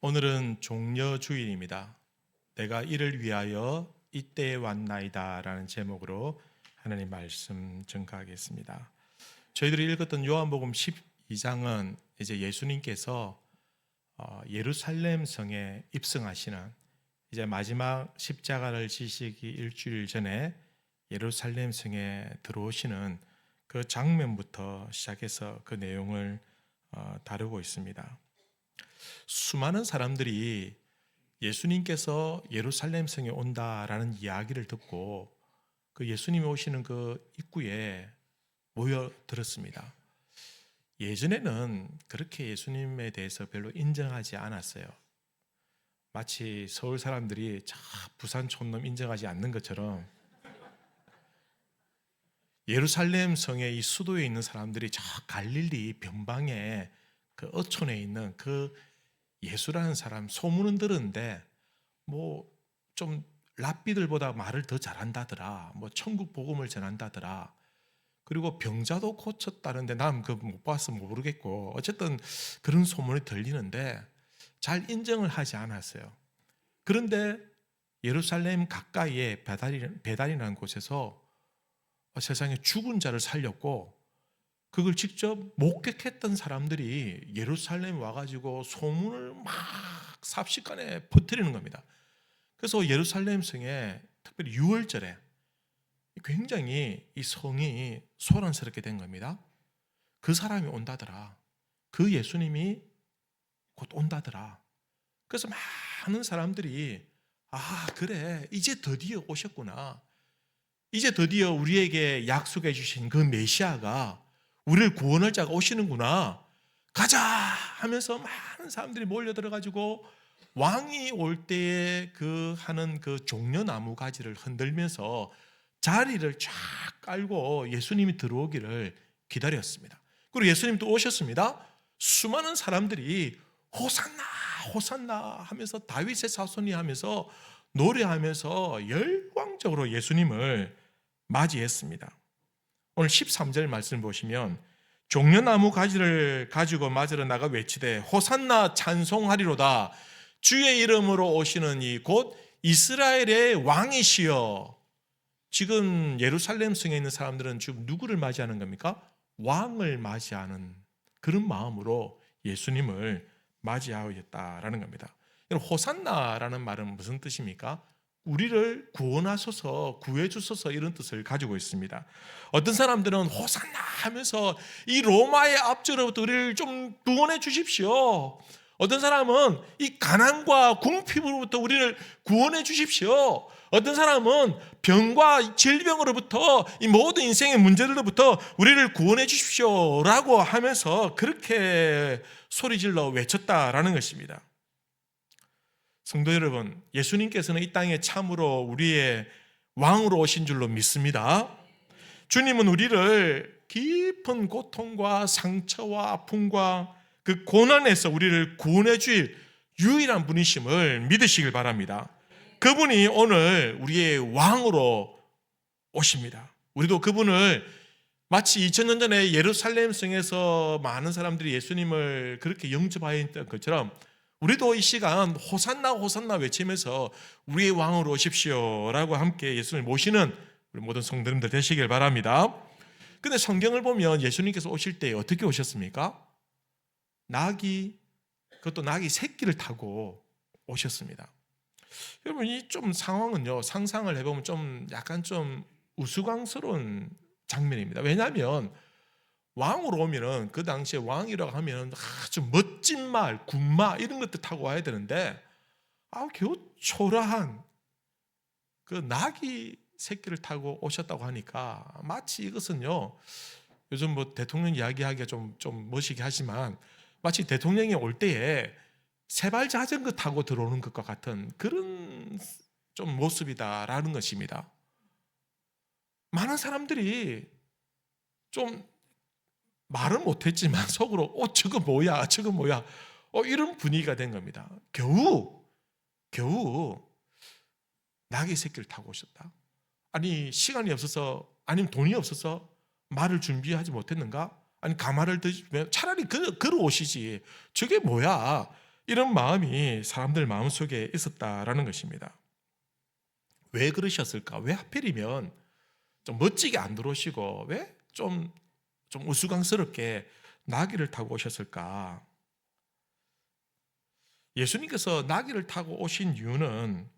오늘은 종려주일입니다. 내가 이를 위하여 이때에 왔나이다 라는 제목으로 하나님 말씀 증거하겠습니다. 저희들이 읽었던 요한복음 12장은 이제 예수님께서 예루살렘 성에 입성하시는 이제 마지막 십자가를 지시기 일주일 전에 예루살렘 성에 들어오시는 그 장면부터 시작해서 그 내용을 다루고 있습니다. 수많은 사람들이 예수님께서 예루살렘 성에 온다라는 이야기를 듣고 그 예수님이 오시는 그 입구에 모여들었습니다. 예전에는 그렇게 예수님에 대해서 별로 인정하지 않았어요. 마치 서울 사람들이 부산 촌놈 인정하지 않는 것처럼 예루살렘 성의 이 수도에 있는 사람들이 저 갈릴리 변방에 그 어촌에 있는 그 예수라는 사람 소문은 들었는데 뭐 좀 랍비들보다 말을 더 잘한다더라, 뭐 천국 복음을 전한다더라, 그리고 병자도 고쳤다는데 난 그 못 봐서 모르겠고 어쨌든 그런 소문이 들리는데 잘 인정을 하지 않았어요. 그런데 예루살렘 가까이에 베달이라는 곳에서 세상에 죽은 자를 살렸고 그걸 직접 목격했던 사람들이 예루살렘 와가지고 소문을 막 삽시간에 퍼뜨리는 겁니다. 그래서 예루살렘 성에 특별히 6월절에 굉장히 이 성이 소란스럽게 된 겁니다. 그 사람이 온다더라, 그 예수님이 곧 온다더라. 그래서 많은 사람들이 그래, 이제 드디어 오셨구나, 이제 드디어 우리에게 약속해 주신 그 메시아가 우리를 구원할 자가 오시는구나, 가자 하면서 많은 사람들이 몰려들어가지고 왕이 올 때에 하는 그 종려나무 가지를 흔들면서 자리를 쫙 깔고 예수님이 들어오기를 기다렸습니다. 그리고 예수님 또 오셨습니다. 수많은 사람들이 호산나 호산나 하면서 다윗의 자손이 하면서 노래하면서 열광적으로 예수님을 맞이했습니다. 오늘 13절 말씀 보시면 종려나무 가지를 가지고 맞으러 나가 외치되 호산나 찬송하리로다, 주의 이름으로 오시는 이 곧 이스라엘의 왕이시여. 지금 예루살렘 성에 있는 사람들은 지금 누구를 맞이하는 겁니까? 왕을 맞이하는 그런 마음으로 예수님을 맞이하였다라는 겁니다. 호산나라는 말은 무슨 뜻입니까? 우리를 구원하소서, 구해주소서, 이런 뜻을 가지고 있습니다. 어떤 사람들은 호산나 하면서 이 로마의 압제로부터 우리를 좀 구원해 주십시오. 어떤 사람은 이 가난과 궁핍으로부터 우리를 구원해 주십시오. 어떤 사람은 병과 질병으로부터 이 모든 인생의 문제들로부터 우리를 구원해 주십시오 라고 하면서 그렇게 소리질러 외쳤다라는 것입니다. 성도 여러분, 예수님께서는 이 땅에 참으로 우리의 왕으로 오신 줄로 믿습니다. 주님은 우리를 깊은 고통과 상처와 아픔과 그 고난에서 우리를 구원해 줄 유일한 분이심을 믿으시길 바랍니다. 그분이 오늘 우리의 왕으로 오십니다. 우리도 그분을 마치 2000년 전에 예루살렘 성에서 많은 사람들이 예수님을 그렇게 영접하였던 것처럼 우리도 이 시간 호산나 호산나 외치면서 우리의 왕으로 오십시오 라고 함께 예수님을 모시는 우리 모든 성도님들 되시길 바랍니다. 근데 성경을 보면 예수님께서 오실 때 어떻게 오셨습니까? 그것도 낙이 새끼를 타고 오셨습니다. 여러분, 이 좀 상황은요, 상상을 해보면 좀 약간 좀 우스꽝스러운 장면입니다. 왜냐하면 왕으로 오면은 그 당시에 왕이라고 하면 아주 멋진 말, 군마 이런 것들 타고 와야 되는데 겨우 초라한 그 나귀 새끼를 타고 오셨다고 하니까 마치 이것은요, 요즘 뭐 대통령 이야기하기가 좀 멋이게 하지만 마치 대통령이 올 때에 세발 자전거 타고 들어오는 것과 같은 그런 좀 모습이다라는 것입니다. 많은 사람들이 좀 말은 못했지만 속으로 저거 뭐야 이런 분위기가 된 겁니다. 겨우 나귀 새끼를 타고 오셨다. 아니 시간이 없어서, 아니면 돈이 없어서 말을 준비하지 못했는가? 아니 가마를 드시면 차라리 걸어오시지, 저게 뭐야, 이런 마음이 사람들 마음속에 있었다라는 것입니다. 왜 그러셨을까? 왜 하필이면 좀 멋지게 안 들어오시고 왜 좀 우스꽝스럽게 나귀를 타고 오셨을까? 예수님께서 나귀를 타고 오신 이유는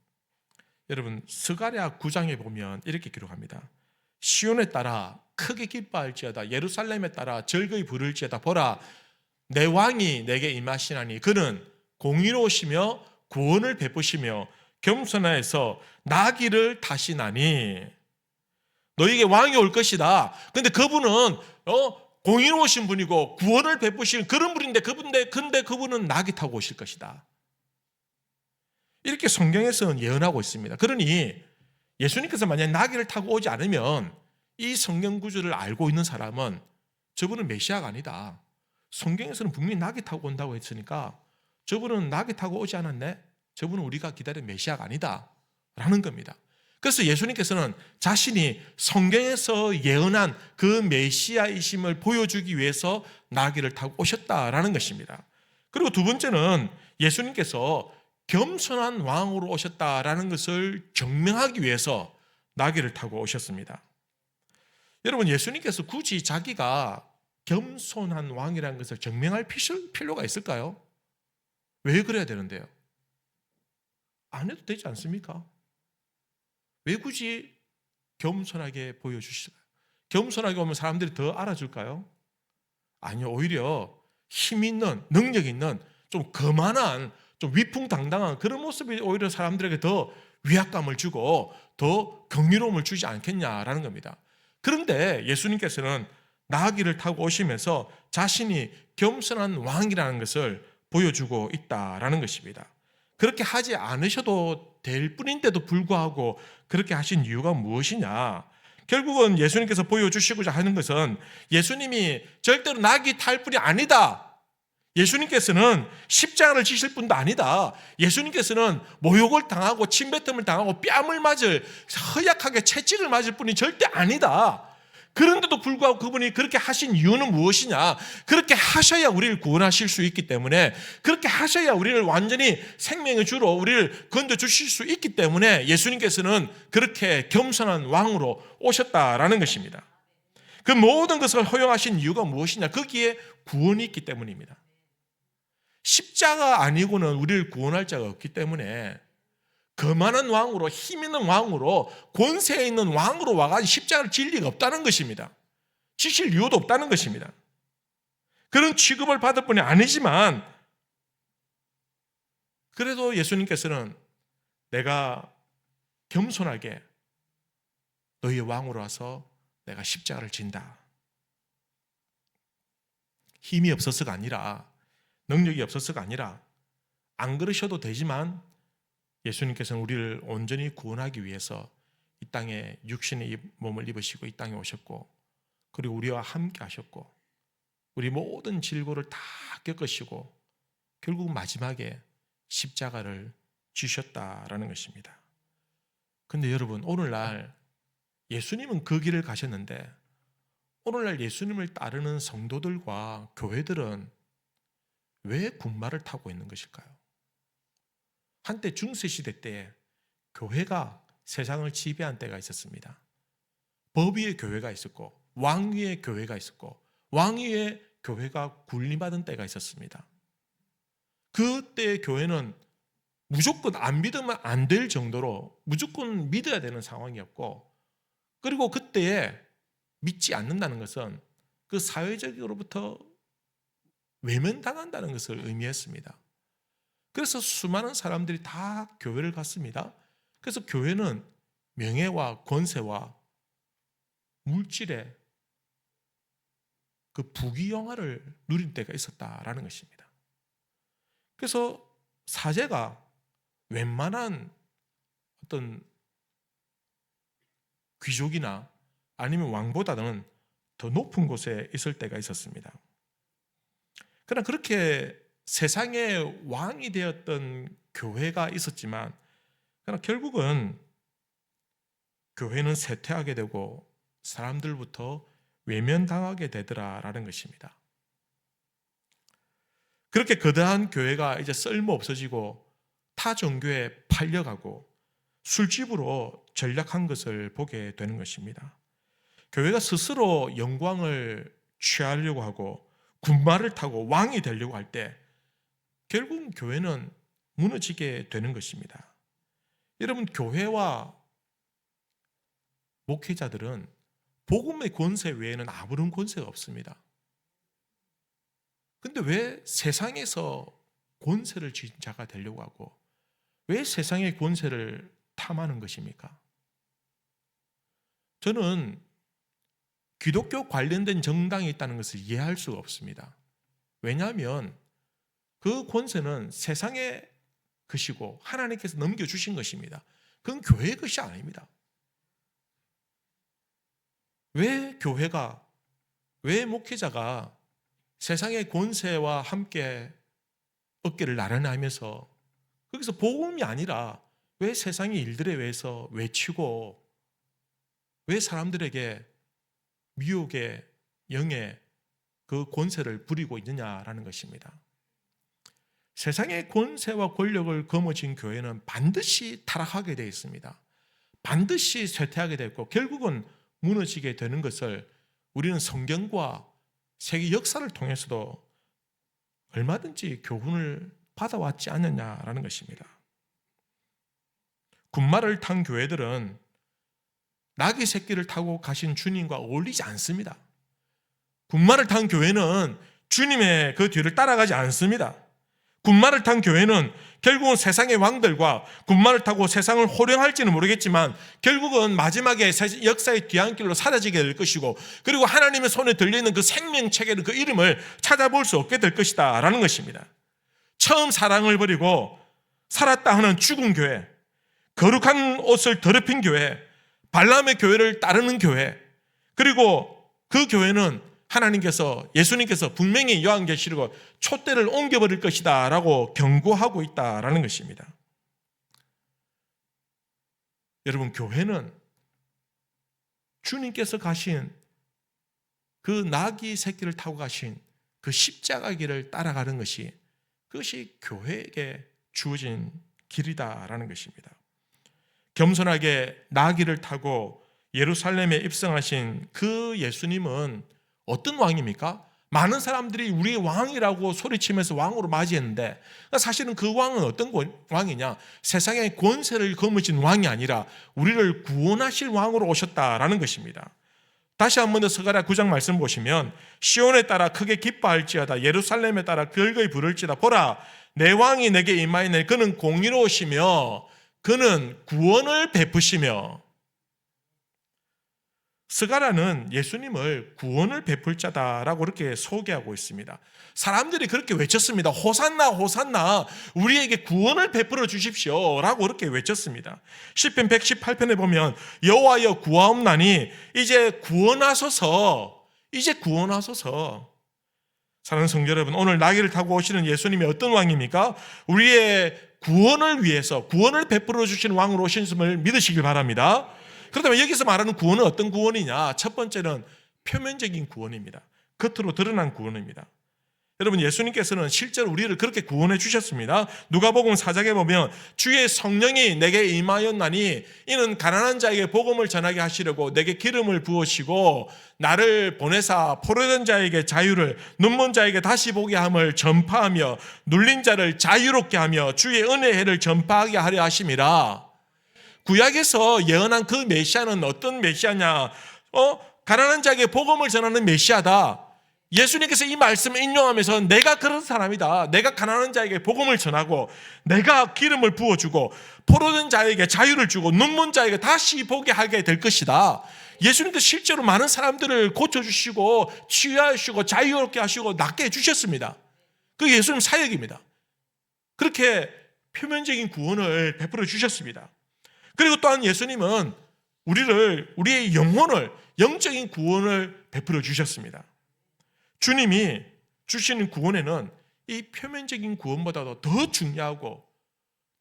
여러분 스가랴 9장에 보면 이렇게 기록합니다. 시온에 따라 크게 기뻐할지어다, 예루살렘에 따라 즐거이 부를지어다. 보라, 내 왕이 내게 임하시나니 그는 공의로우시며 구원을 베푸시며 겸손하여서 나귀를 타시나니. 너에게 왕이 올 것이다. 근데 그분은 공의로우신 분이고 구원을 베푸시는 그런 분인데 근데 그분은 나귀 타고 오실 것이다. 이렇게 성경에서는 예언하고 있습니다. 그러니 예수님께서 만약 나귀를 타고 오지 않으면 이 성경 구절을 알고 있는 사람은 저분은 메시아가 아니다. 성경에서는 분명히 나귀 타고 온다고 했으니까 저분은 나귀 타고 오지 않았네? 저분은 우리가 기다린 메시아가 아니다. 라는 겁니다. 그래서 예수님께서는 자신이 성경에서 예언한 그 메시아이심을 보여주기 위해서 나귀를 타고 오셨다라는 것입니다. 그리고 두 번째는 예수님께서 겸손한 왕으로 오셨다라는 것을 증명하기 위해서 나귀를 타고 오셨습니다. 여러분, 예수님께서 굳이 자기가 겸손한 왕이라는 것을 증명할 필요가 있을까요? 왜 그래야 되는데요? 안 해도 되지 않습니까? 왜 굳이 겸손하게 보여주실까요? 겸손하게 오면 사람들이 더 알아줄까요? 아니요, 오히려 힘 있는, 능력 있는, 좀 거만한, 좀 위풍당당한 그런 모습이 오히려 사람들에게 더 위압감을 주고 더 경이로움을 주지 않겠냐라는 겁니다. 그런데 예수님께서는 나귀를 타고 오시면서 자신이 겸손한 왕이라는 것을 보여주고 있다라는 것입니다. 그렇게 하지 않으셔도 될 뿐인데도 불구하고 그렇게 하신 이유가 무엇이냐? 결국은 예수님께서 보여주시고자 하는 것은 예수님이 절대로 나귀 탈 뿐이 아니다. 예수님께서는 십자가를 지실 분도 아니다. 예수님께서는 모욕을 당하고 침뱉음을 당하고 뺨을 맞을, 허약하게 채찍을 맞을 분이 절대 아니다. 그런데도 불구하고 그분이 그렇게 하신 이유는 무엇이냐? 그렇게 하셔야 우리를 구원하실 수 있기 때문에, 그렇게 하셔야 우리를 완전히 생명의 주로 우리를 건져주실 수 있기 때문에 예수님께서는 그렇게 겸손한 왕으로 오셨다라는 것입니다. 그 모든 것을 허용하신 이유가 무엇이냐? 거기에 구원이 있기 때문입니다. 십자가 아니고는 우리를 구원할 자가 없기 때문에 거만한 왕으로, 힘 있는 왕으로, 권세 있는 왕으로 와가지고 십자가를 질 리가 없다는 것입니다. 지실 이유도 없다는 것입니다. 그런 취급을 받을 뿐이 아니지만 그래도 예수님께서는 내가 겸손하게 너희의 왕으로 와서 내가 십자가를 진다. 힘이 없어서가 아니라, 능력이 없어서가 아니라, 안 그러셔도 되지만 예수님께서는 우리를 온전히 구원하기 위해서 이 땅에 육신의 몸을 입으시고 이 땅에 오셨고, 그리고 우리와 함께 하셨고, 우리 모든 질고를 다 겪으시고 결국 마지막에 십자가를 지셨다라는 것입니다. 그런데 여러분, 오늘날 예수님은 그 길을 가셨는데 오늘날 예수님을 따르는 성도들과 교회들은 왜 군마를 타고 있는 것일까요? 한때 중세시대 때 교회가 세상을 지배한 때가 있었습니다. 법 위에 교회가 있었고 왕 위에 교회가 있었고 왕 위에 교회가 군림받은 때가 있었습니다. 그때 교회는 무조건 안 믿으면 안 될 정도로 무조건 믿어야 되는 상황이었고, 그리고 그때에 믿지 않는다는 것은 그 사회적으로부터 외면당한다는 것을 의미했습니다. 그래서 수많은 사람들이 다 교회를 갔습니다. 그래서 교회는 명예와 권세와 물질의 그 부귀영화를 누린 때가 있었다라는 것입니다. 그래서 사제가 웬만한 어떤 귀족이나 아니면 왕보다는 더 높은 곳에 있을 때가 있었습니다. 그러나 그렇게 세상의 왕이 되었던 교회가 있었지만, 그러나 결국은 교회는 쇠퇴하게 되고 사람들부터 외면당하게 되더라라는 것입니다. 그렇게 거대한 교회가 이제 쓸모 없어지고 타 종교에 팔려가고 술집으로 전락한 것을 보게 되는 것입니다. 교회가 스스로 영광을 취하려고 하고 군마를 타고 왕이 되려고 할 때 결국 교회는 무너지게 되는 것입니다. 여러분, 교회와 목회자들은 복음의 권세 외에는 아무런 권세가 없습니다. 근데 왜 세상에서 권세를 쥔 자가 되려고 하고 왜 세상의 권세를 탐하는 것입니까? 저는 기독교 관련된 정당이 있다는 것을 이해할 수가 없습니다. 왜냐하면 그 권세는 세상의 것이고 하나님께서 넘겨주신 것입니다. 그건 교회의 것이 아닙니다. 왜 교회가, 왜 목회자가 세상의 권세와 함께 어깨를 나란하면서 거기서 복음이 아니라 왜 세상의 일들에 의해서 외치고 왜 사람들에게 미혹의 영의 그 권세를 부리고 있느냐라는 것입니다. 세상의 권세와 권력을 거머쥔 교회는 반드시 타락하게 되어 있습니다. 반드시 쇠퇴하게 되고 결국은 무너지게 되는 것을 우리는 성경과 세계 역사를 통해서도 얼마든지 교훈을 받아왔지 않느냐라는 것입니다. 군마를 탄 교회들은 나귀 새끼를 타고 가신 주님과 어울리지 않습니다. 군마를 탄 교회는 주님의 그 뒤를 따라가지 않습니다. 군마를 탄 교회는 결국은 세상의 왕들과 군마를 타고 세상을 호령할지는 모르겠지만 결국은 마지막에 역사의 뒤안길로 사라지게 될 것이고 그리고 하나님의 손에 들리는 그 생명책의 그 이름을 찾아볼 수 없게 될 것이다 라는 것입니다. 처음 사랑을 버리고 살았다 하는 죽은 교회, 거룩한 옷을 더럽힌 교회, 발람의 교회를 따르는 교회, 그리고 그 교회는 하나님께서, 예수님께서 분명히 요한계시록에 촛대를 옮겨버릴 것이다 라고 경고하고 있다라는 것입니다. 여러분, 교회는 주님께서 가신 그 나귀 새끼를 타고 가신 그 십자가 길을 따라가는 것이, 그것이 교회에게 주어진 길이다라는 것입니다. 겸손하게 나귀를 타고 예루살렘에 입성하신 그 예수님은 어떤 왕입니까? 많은 사람들이 우리의 왕이라고 소리치면서 왕으로 맞이했는데 사실은 그 왕은 어떤 왕이냐? 세상의 권세를 거머쥔 왕이 아니라 우리를 구원하실 왕으로 오셨다라는 것입니다. 다시 한 번 더 스가랴 9장 말씀 보시면 시온에 따라 크게 기뻐할지어다 예루살렘에 따라 걸거이 부를지다 보라 내 왕이 내게 임하이네 그는 공의로우시며 그는 구원을 베푸시며. 스가랴는 예수님을 구원을 베풀 자다라고 그렇게 소개하고 있습니다. 사람들이 그렇게 외쳤습니다. 호산나 호산나 우리에게 구원을 베풀어 주십시오 라고 그렇게 외쳤습니다. 시편 118편에 보면 여호와여 구하옵나니 이제 구원하소서, 이제 구원하소서. 사랑하는 성도 여러분, 오늘 나귀를 타고 오시는 예수님이 어떤 왕입니까? 우리의 구원을 위해서 구원을 베풀어 주시는 왕으로 오신 을 믿으시길 바랍니다. 그렇다면 여기서 말하는 구원은 어떤 구원이냐? 첫 번째는 표면적인 구원입니다. 겉으로 드러난 구원입니다. 여러분, 예수님께서는 실제로 우리를 그렇게 구원해 주셨습니다. 누가복음 4장에 보면 주의 성령이 내게 임하였나니 이는 가난한 자에게 복음을 전하게 하시려고 내게 기름을 부으시고 나를 보내사 포로된 자에게 자유를, 눈먼 자에게 다시 보게 함을 전파하며 눌린 자를 자유롭게 하며 주의 은혜의 해를 전파하게 하려 하심이라. 구약에서 예언한 그 메시아는 어떤 메시아냐? 가난한 자에게 복음을 전하는 메시아다. 예수님께서 이 말씀을 인용하면서 내가 그런 사람이다. 내가 가난한 자에게 복음을 전하고 내가 기름을 부어주고 포로된 자에게 자유를 주고 눈먼 자에게 다시 보게 하게 될 것이다. 예수님께서 실제로 많은 사람들을 고쳐주시고 치유하시고 자유롭게 하시고 낫게 해주셨습니다. 그게 예수님 사역입니다. 그렇게 표면적인 구원을 베풀어 주셨습니다. 그리고 또한 예수님은 우리의 영혼을, 영적인 구원을 베풀어 주셨습니다. 주님이 주시는 구원에는 이 표면적인 구원보다도 더 중요하고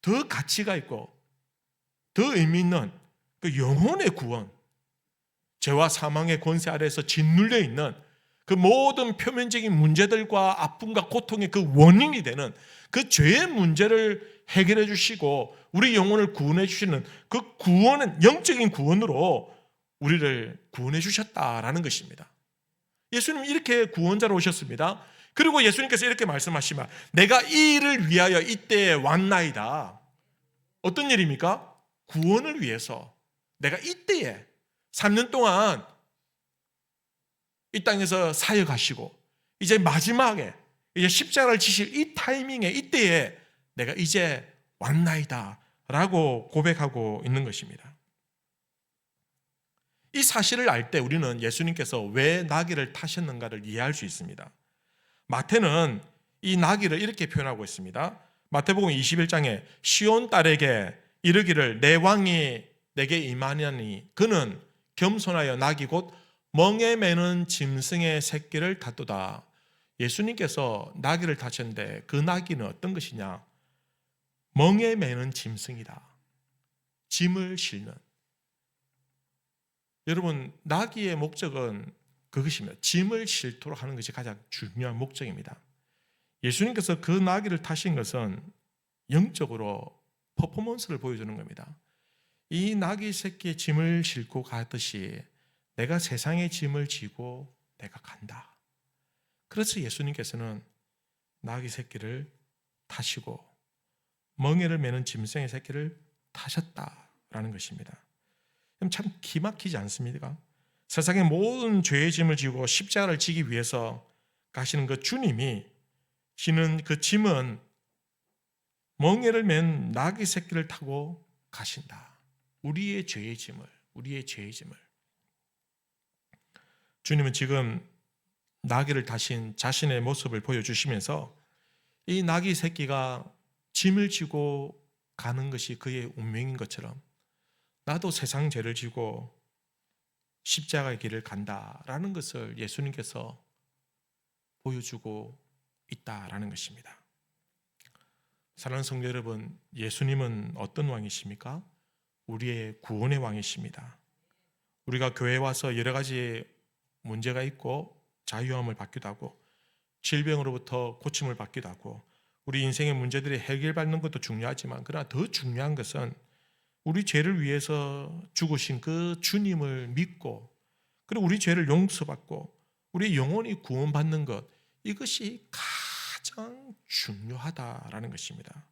더 가치가 있고 더 의미 있는 그 영혼의 구원, 죄와 사망의 권세 아래에서 짓눌려 있는 그 모든 표면적인 문제들과 아픔과 고통의 그 원인이 되는 그 죄의 문제를 해결해 주시고 우리 영혼을 구원해 주시는 그 구원은 영적인 구원으로 우리를 구원해 주셨다라는 것입니다. 예수님은 이렇게 구원자로 오셨습니다. 그리고 예수님께서 이렇게 말씀하시면 내가 이 일을 위하여 이때에 왔나이다. 어떤 일입니까? 구원을 위해서 내가 이때에 3년 동안 이 땅에서 사역하시고 이제 마지막에 이제 십자가를 지실 이 타이밍에 이때에 내가 이제 왔나이다 라고 고백하고 있는 것입니다. 이 사실을 알 때 우리는 예수님께서 왜 나귀를 타셨는가를 이해할 수 있습니다. 마태는 이 나귀를 이렇게 표현하고 있습니다. 마태복음 21장에 시온 딸에게 이르기를 내 왕이 내게 임하냐니 그는 겸손하여 나귀 곧 멍에 매는 짐승의 새끼를 탔도다. 예수님께서 나귀를 타셨는데 그 나귀는 어떤 것이냐? 멍에 매는 짐승이다. 짐을 실는. 여러분, 나귀의 목적은 그것입니다. 짐을 싣도록 하는 것이 가장 중요한 목적입니다. 예수님께서 그 나귀를 타신 것은 영적으로 퍼포먼스를 보여주는 겁니다. 이 나귀 새끼의 짐을 싣고 가듯이 내가 세상의 짐을 지고 내가 간다. 그래서 예수님께서는 나귀 새끼를 타시고 멍에를 매는 짐승의 새끼를 타셨다라는 것입니다. 참 기막히지 않습니까? 세상의 모든 죄의 짐을 지고 십자가를 지기 위해서 가시는 그 주님이 지는 그 짐은 멍에를 맨 나귀 새끼를 타고 가신다. 우리의 죄의 짐을. 주님은 지금 나귀를 타신 자신의 모습을 보여주시면서 이 나귀 새끼가 짐을 지고 가는 것이 그의 운명인 것처럼 나도 세상 죄를 지고 십자가의 길을 간다라는 것을 예수님께서 보여주고 있다라는 것입니다. 사랑하는 성도 여러분, 예수님은 어떤 왕이십니까? 우리의 구원의 왕이십니다. 우리가 교회에 와서 여러 가지 문제가 있고 자유함을 받기도 하고 질병으로부터 고침을 받기도 하고 우리 인생의 문제들이 해결받는 것도 중요하지만 그러나 더 중요한 것은 우리 죄를 위해서 죽으신 그 주님을 믿고 그리고 우리 죄를 용서받고 우리 영혼이 구원받는 것, 이것이 가장 중요하다라는 것입니다.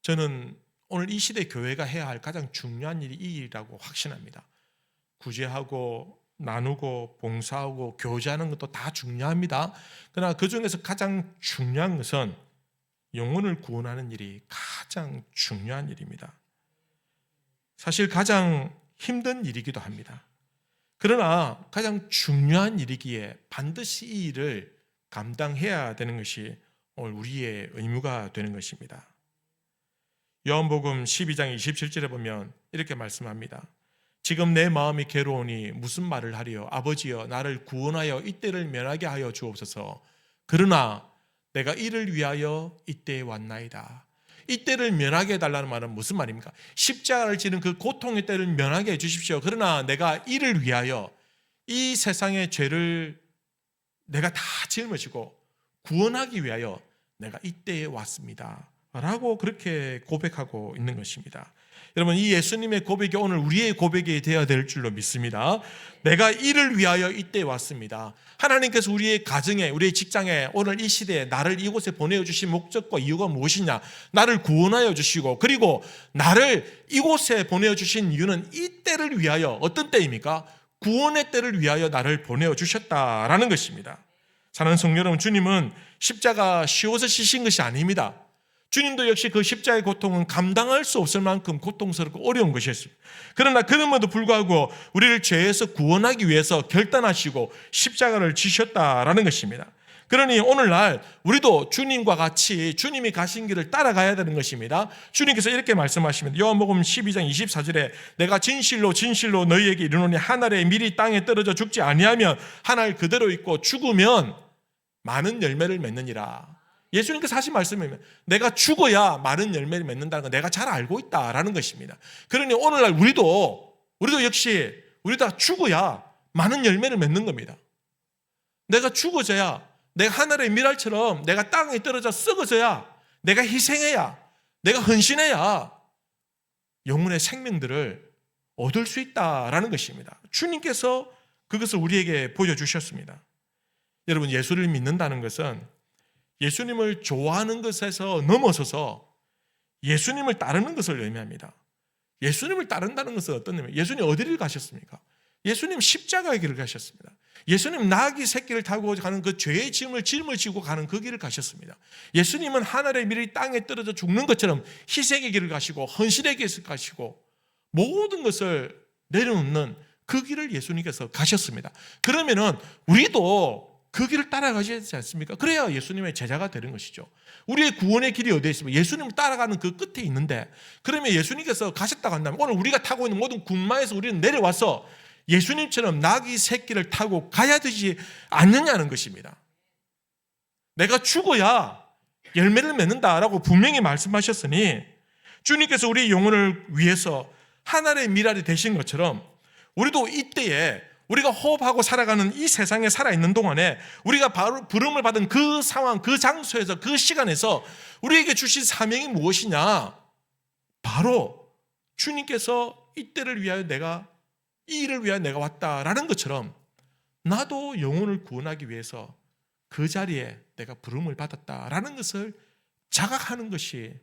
저는 오늘 이 시대 교회가 해야 할 가장 중요한 일이 이 일이라고 확신합니다. 구제하고 나누고 봉사하고 교제하는 것도 다 중요합니다. 그러나 그 중에서 가장 중요한 것은 영혼을 구원하는 일이 가장 중요한 일입니다. 사실 가장 힘든 일이기도 합니다. 그러나 가장 중요한 일이기에 반드시 이 일을 감당해야 되는 것이 오늘 우리의 의무가 되는 것입니다. 요한복음 12장 27절에 보면 이렇게 말씀합니다. 지금 내 마음이 괴로우니 무슨 말을 하리요? 아버지여 나를 구원하여 이때를 면하게 하여 주옵소서. 그러나 내가 이를 위하여 이때에 왔나이다. 이때를 면하게 해달라는 말은 무슨 말입니까? 십자가를 지는 그 고통의 때를 면하게 해주십시오. 그러나 내가 이를 위하여 이 세상의 죄를 내가 다 짊어지고 구원하기 위하여 내가 이때에 왔습니다 라고 그렇게 고백하고 있는 것입니다. 여러분, 이 예수님의 고백이 오늘 우리의 고백이 되어야 될 줄로 믿습니다. 내가 이를 위하여 이때에 왔습니다. 하나님께서 우리의 가정에, 우리의 직장에, 오늘 이 시대에 나를 이곳에 보내주신 목적과 이유가 무엇이냐? 나를 구원하여 주시고 그리고 나를 이곳에 보내주신 이유는 이 때를 위하여, 어떤 때입니까? 구원의 때를 위하여 나를 보내주셨다라는 것입니다. 사랑하는 성도 여러분, 주님은 십자가 쉬워서 지신 것이 아닙니다. 주님도 역시 그 십자가의 고통은 감당할 수 없을 만큼 고통스럽고 어려운 것이었습니다. 그러나 그럼에도 불구하고 우리를 죄에서 구원하기 위해서 결단하시고 십자가를 지셨다라는 것입니다. 그러니 오늘날 우리도 주님과 같이 주님이 가신 길을 따라가야 되는 것입니다. 주님께서 이렇게 말씀하십니다. 요한복음 12장 24절에 내가 진실로 진실로 너희에게 이르노니 한 알에 밀이 땅에 떨어져 죽지 아니하면 한 알 그대로 있고 죽으면 많은 열매를 맺느니라. 예수님께서 하신 말씀입니다. 내가 죽어야 많은 열매를 맺는다는 걸 내가 잘 알고 있다라는 것입니다. 그러니 오늘날 우리도 역시 우리 다 죽어야 많은 열매를 맺는 겁니다. 내가 죽어져야, 내가 하늘의 미랄처럼 내가 땅에 떨어져 썩어져야, 내가 희생해야, 내가 헌신해야 영혼의 생명들을 얻을 수 있다라는 것입니다. 주님께서 그것을 우리에게 보여주셨습니다. 여러분, 예수를 믿는다는 것은 예수님을 좋아하는 것에서 넘어서서 예수님을 따르는 것을 의미합니다. 예수님을 따른다는 것은 어떤 의미예요? 예수님 어디를 가셨습니까? 예수님 십자가의 길을 가셨습니다. 예수님 나귀 새끼를 타고 가는 그 죄의 짐을 짊어지고 가는 그 길을 가셨습니다. 예수님은 하늘의 미리 땅에 떨어져 죽는 것처럼 희생의 길을 가시고 헌신의 길을 가시고 모든 것을 내려놓는 그 길을 예수님께서 가셨습니다. 그러면은 우리도 그 길을 따라가셔야 되지 않습니까? 그래야 예수님의 제자가 되는 것이죠. 우리의 구원의 길이 어디에 있습니까? 예수님을 따라가는 그 끝에 있는데, 그러면 예수님께서 가셨다고 한다면 오늘 우리가 타고 있는 모든 군마에서 우리는 내려와서 예수님처럼 나귀 새끼를 타고 가야 되지 않느냐는 것입니다. 내가 죽어야 열매를 맺는다라고 분명히 말씀하셨으니, 주님께서 우리의 영혼을 위해서 하늘의 미랄이 되신 것처럼 우리도 이때에 우리가 호흡하고 살아가는 이 세상에 살아있는 동안에 우리가 바로 부름을 받은 그 상황, 그 장소에서, 그 시간에서 우리에게 주신 사명이 무엇이냐? 바로 주님께서 이때를 위하여 이 일을 위하여 내가 왔다라는 것처럼 나도 영혼을 구원하기 위해서 그 자리에 내가 부름을 받았다라는 것을 자각하는 것이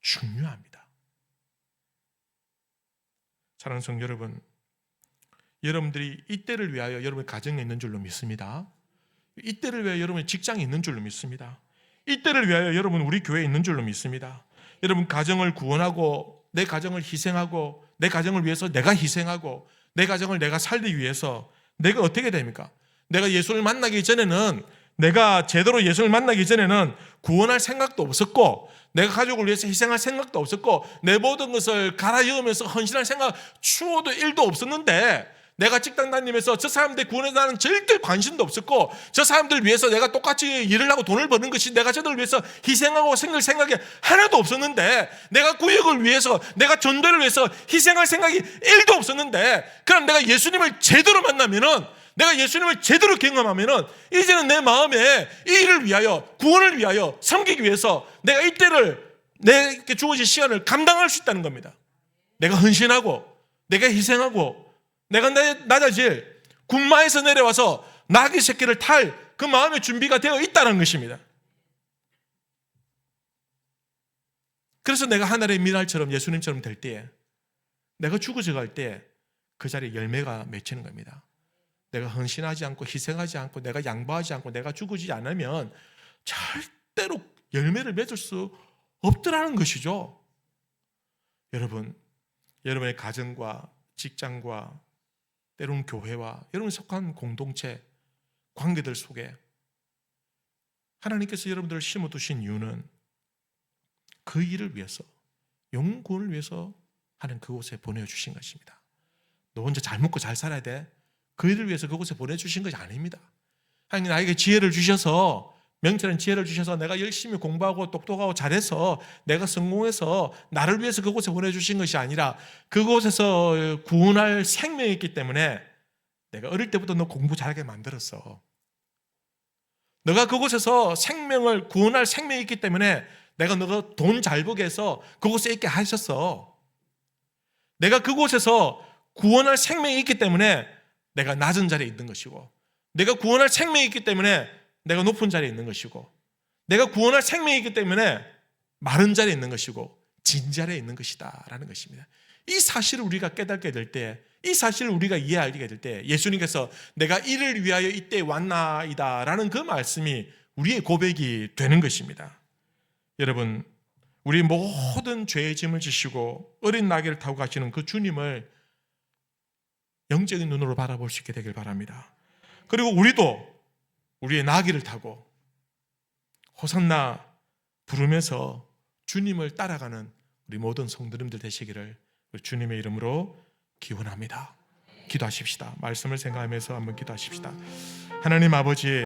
중요합니다. 사랑하는 성도 여러분, 여러분들이 이때를 위하여 여러분의 가정에 있는 줄로 믿습니다. 이때를 위하여 여러분의 직장에 있는 줄로 믿습니다. 이때를 위하여 여러분 우리 교회에 있는 줄로 믿습니다. 여러분 가정을 구원하고 내 가정을 희생하고 내 가정을 위해서 내가 희생하고 내 가정을 내가 살리기 위해서 내가 어떻게 됩니까? 내가 예수를 만나기 전에는, 내가 제대로 예수를 만나기 전에는 구원할 생각도 없었고 내가 가족을 위해서 희생할 생각도 없었고 내 모든 것을 갈아여으면서 헌신할 생각 추호도 1도 없었는데, 내가 직장 다니면서 저 사람들 구원에 대한 절대 관심도 없었고 저 사람들 위해서 내가 똑같이 일을 하고 돈을 버는 것이 내가 저들을 위해서 희생하고 생각이 하나도 없었는데, 내가 구역을 위해서 내가 전도를 위해서 희생할 생각이 1도 없었는데, 그럼 내가 예수님을 제대로 만나면은, 내가 예수님을 제대로 경험하면은 이제는 내 마음에 이 일을 위하여, 구원을 위하여, 섬기기 위해서 내가 이때를, 내게 주어진 시간을 감당할 수 있다는 겁니다. 내가 헌신하고 내가 희생하고 내가 낮아질 군마에서 내려와서 나귀 새끼를 탈 그 마음의 준비가 되어 있다는 것입니다. 그래서 내가 하늘의 미랄처럼 예수님처럼 될 때에, 내가 죽어져 갈 때 그 자리에 열매가 맺히는 겁니다. 내가 헌신하지 않고 희생하지 않고 내가 양보하지 않고 내가 죽어지지 않으면 절대로 열매를 맺을 수 없더라는 것이죠. 여러분, 여러분의 가정과 직장과 때로는 교회와 여러분이 속한 공동체, 관계들 속에 하나님께서 여러분들을 심어두신 이유는 그 일을 위해서, 영구원을 위해서 하는 그곳에 보내주신 것입니다. 너 혼자 잘 먹고 잘 살아야 돼, 그 일을 위해서 그곳에 보내주신 것이 아닙니다. 하나님 나에게 지혜를 주셔서, 명철한 지혜를 주셔서 내가 열심히 공부하고 똑똑하고 잘해서 내가 성공해서 나를 위해서 그곳에 보내주신 것이 아니라, 그곳에서 구원할 생명이 있기 때문에 내가 어릴 때부터 너 공부 잘하게 만들었어. 너가 그곳에서 생명을 구원할 생명이 있기 때문에 내가 너가 돈 잘 벌게 해서 그곳에 있게 하셨어. 내가 그곳에서 구원할 생명이 있기 때문에 내가 낮은 자리에 있는 것이고, 내가 구원할 생명이 있기 때문에 내가 높은 자리에 있는 것이고, 내가 구원할 생명이 있기 때문에 마른 자리에 있는 것이고 진 자리에 있는 것이다 라는 것입니다. 이 사실을 우리가 깨닫게 될 때, 이 사실을 우리가 이해하게 될 때, 예수님께서 내가 이를 위하여 이때 왔나이다 라는 그 말씀이 우리의 고백이 되는 것입니다. 여러분, 우리 모든 죄의 짐을 지시고 어린 나귀를 타고 가시는 그 주님을 영적인 눈으로 바라볼 수 있게 되길 바랍니다. 그리고 우리도 우리의 나귀를 타고 호산나 부르면서 주님을 따라가는 우리 모든 성도님들 되시기를 주님의 이름으로 기원합니다. 기도하십시다. 말씀을 생각하면서 한번 기도하십시다. 하나님 아버지,